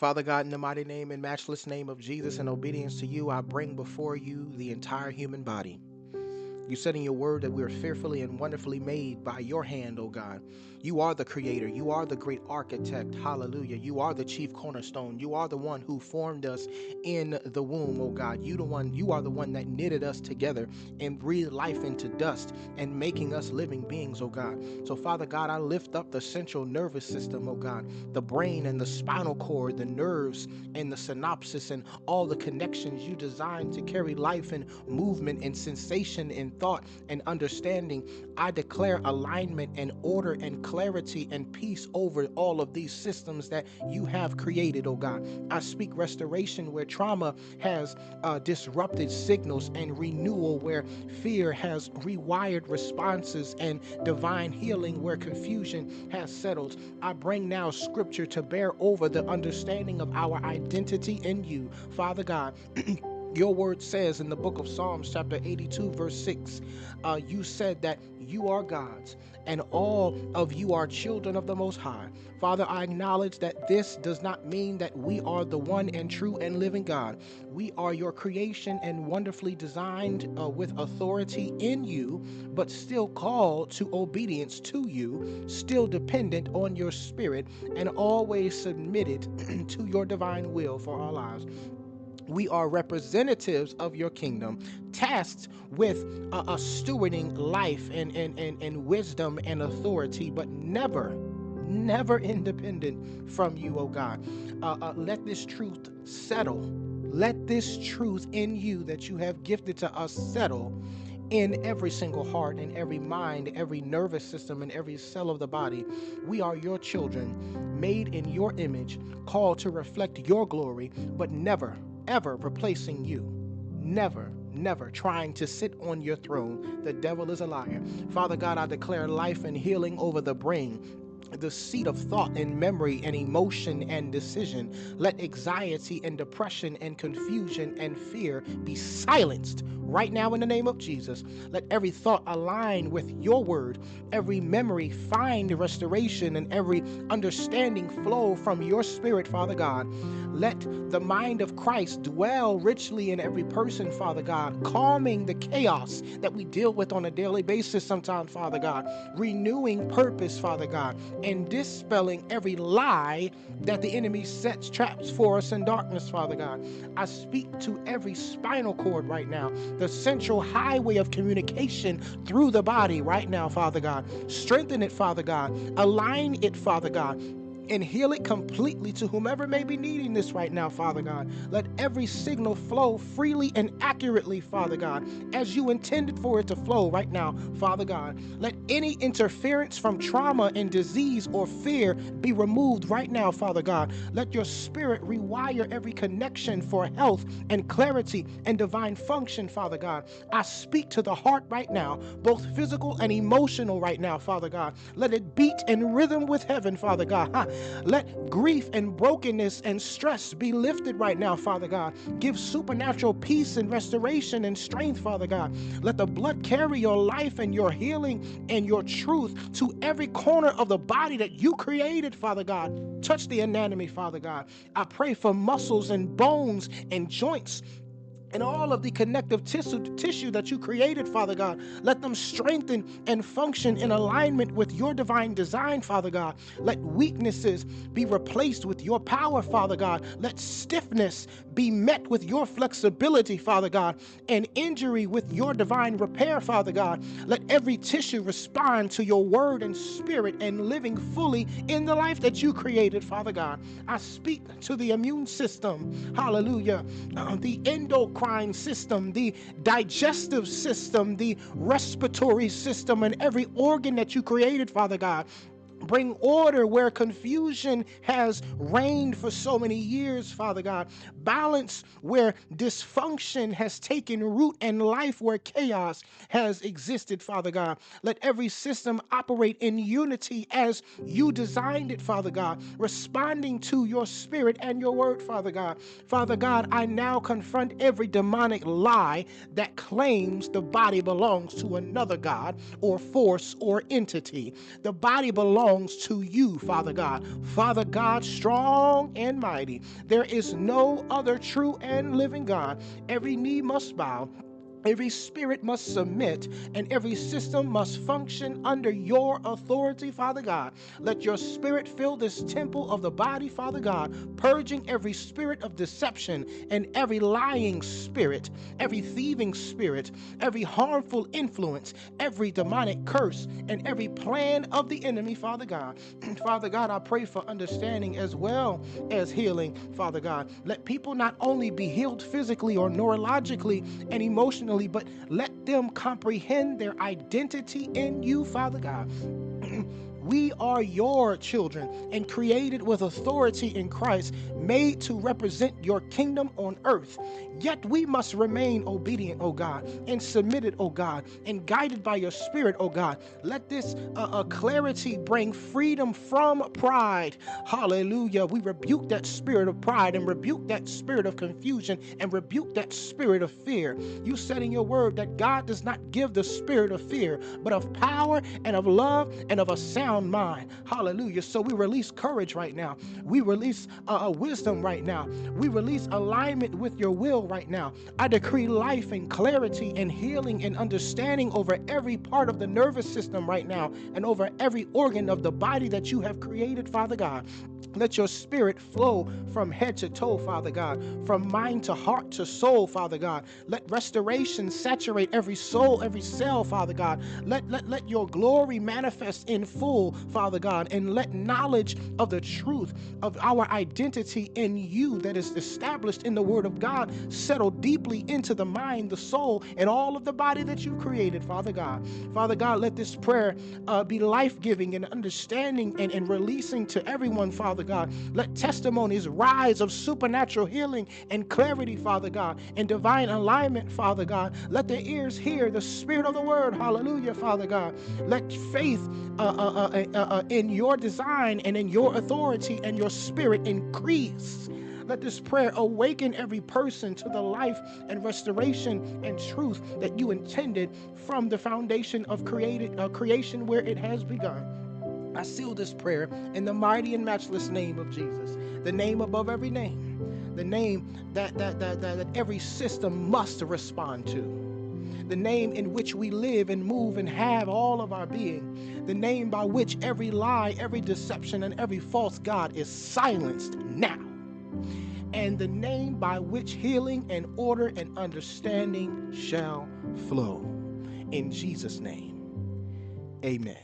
Father God, in the mighty name and matchless name of Jesus, in obedience to you, I bring before you the entire human body. You said in your word that we are fearfully and wonderfully made by your hand, O God. You are the creator. You are the great architect. Hallelujah. You are the chief cornerstone. You are the one who formed us in the womb, O God. You are the one that knitted us together and breathed life into dust and making us living beings, O God. So, Father God, I lift up the central nervous system, O God, the brain and the spinal cord, the nerves and the synapses and all the connections you designed to carry life and movement and sensation and thought and understanding. I declare alignment and order and clarity and peace over all of these systems that you have created, oh God. I speak restoration where trauma has disrupted signals, and renewal where fear has rewired responses, and divine healing where confusion has settled. I bring now scripture to bear over the understanding of our identity in you, Father God. Your word says in the book of Psalms, chapter 82, verse 6, you said that you are God's and all of you are children of the Most High. Father, I acknowledge that this does not mean that we are the one and true and living God. We are your creation and wonderfully designed with authority in you, but still called to obedience to you, still dependent on your spirit, and always submitted to your divine will for our lives. We are representatives of your kingdom, tasked with stewarding life and wisdom and authority, but never independent from you, oh God. Let this truth settle. Let this truth in you that you have gifted to us settle in every single heart, in every mind, every nervous system, and every cell of the body. We are your children, made in your image, called to reflect your glory, but never, ever replacing you. Never trying to sit on your throne. The devil is a liar. Father God, I declare life and healing over the brain, the seat of thought and memory and emotion and decision. Let anxiety and depression and confusion and fear be silenced right now in the name of Jesus. Let every thought align with your word, every memory find restoration, and every understanding flow from your spirit, Father God. Let the mind of Christ dwell richly in every person, Father God, calming the chaos that we deal with on a daily basis sometimes, Father God, renewing purpose, Father God, and dispelling every lie that the enemy sets traps for us in darkness, Father God. I speak to every spinal cord right now, the central highway of communication through the body right now, Father God. Strengthen it, Father God. Align it, Father God, and heal it completely to whomever may be needing this right now, Father God. Let every signal flow freely and accurately, Father God, as you intended for it to flow right now, Father God. Let any interference from trauma and disease or fear be removed right now, Father God. Let your spirit rewire every connection for health and clarity and divine function, Father God. I speak to the heart right now, both physical and emotional right now, Father God. Let it beat in rhythm with heaven, Father God. Let grief and brokenness and stress be lifted right now, Father God. Give supernatural peace and restoration and strength, Father God. Let the blood carry your life and your healing and your truth to every corner of the body that you created, Father God. Touch the anatomy, Father God. I pray for muscles and bones and joints and all of the connective tissue that you created, Father God. Let them strengthen and function in alignment with your divine design, Father God. Let weaknesses be replaced with your power, Father God. Let stiffness be met with your flexibility, Father God, and injury with your divine repair, Father God. Let every tissue respond to your word and spirit and living fully in the life that you created, Father God. I speak to the immune system, hallelujah, the endocrine system, the digestive system, the respiratory system, and every organ that you created, Father God. Bring order where confusion has reigned for so many years, Father God. Balance where dysfunction has taken root, and life where chaos has existed, Father God. Let every system operate in unity as you designed it, Father God, responding to your spirit and your word, Father God. Father God, I now confront every demonic lie that claims the body belongs to another God or force or entity. The body belongs belongs to you, Father God. Father God, strong and mighty. There is no other true and living God. Every knee must bow. Every spirit must submit, and every system must function under your authority, Father God. Let your spirit fill this temple of the body, Father God, purging every spirit of deception and every lying spirit, every thieving spirit, every harmful influence, every demonic curse, and every plan of the enemy, Father God. Father God, I pray for understanding as well as healing, Father God. Let people not only be healed physically or neurologically and emotionally, but let them comprehend their identity in you, Father God. We are your children and created with authority in Christ, made to represent your kingdom on earth. Yet we must remain obedient, O God, and submitted, O God, and guided by your Spirit, O God. Let this clarity bring freedom from pride. Hallelujah. We rebuke that spirit of pride and rebuke that spirit of confusion and rebuke that spirit of fear. You said in your word that God does not give the spirit of fear, but of power and of love and of a sound mind. Hallelujah. So we release courage right now. We release wisdom right now. We release alignment with your will right now. I decree life and clarity and healing and understanding over every part of the nervous system right now and over every organ of the body that you have created, Father God. Let your spirit flow from head to toe, Father God, from mind to heart to soul, Father God. Let restoration saturate every soul, every cell, Father God. Let your glory manifest in full, Father God, and let knowledge of the truth of our identity in you that is established in the Word of God settle deeply into the mind, the soul, and all of the body that you created, Father God. Father God, let this prayer be life-giving and understanding and releasing to everyone, Father God. Let testimonies rise of supernatural healing and clarity, Father God, and divine alignment, Father God. Let the ears hear the Spirit of the Word. Hallelujah, Father God. Let faith in your design and in your authority and your Spirit increase. Let this prayer awaken every person to the life and restoration and truth that you intended from the foundation of creation where it has begun. I seal this prayer in the mighty and matchless name of Jesus, the name above every name, the name that every system must respond to, the name in which we live and move and have all of our being, the name by which every lie, every deception, and every false god is silenced now, and the name by which healing and order and understanding shall flow. In Jesus' name, amen.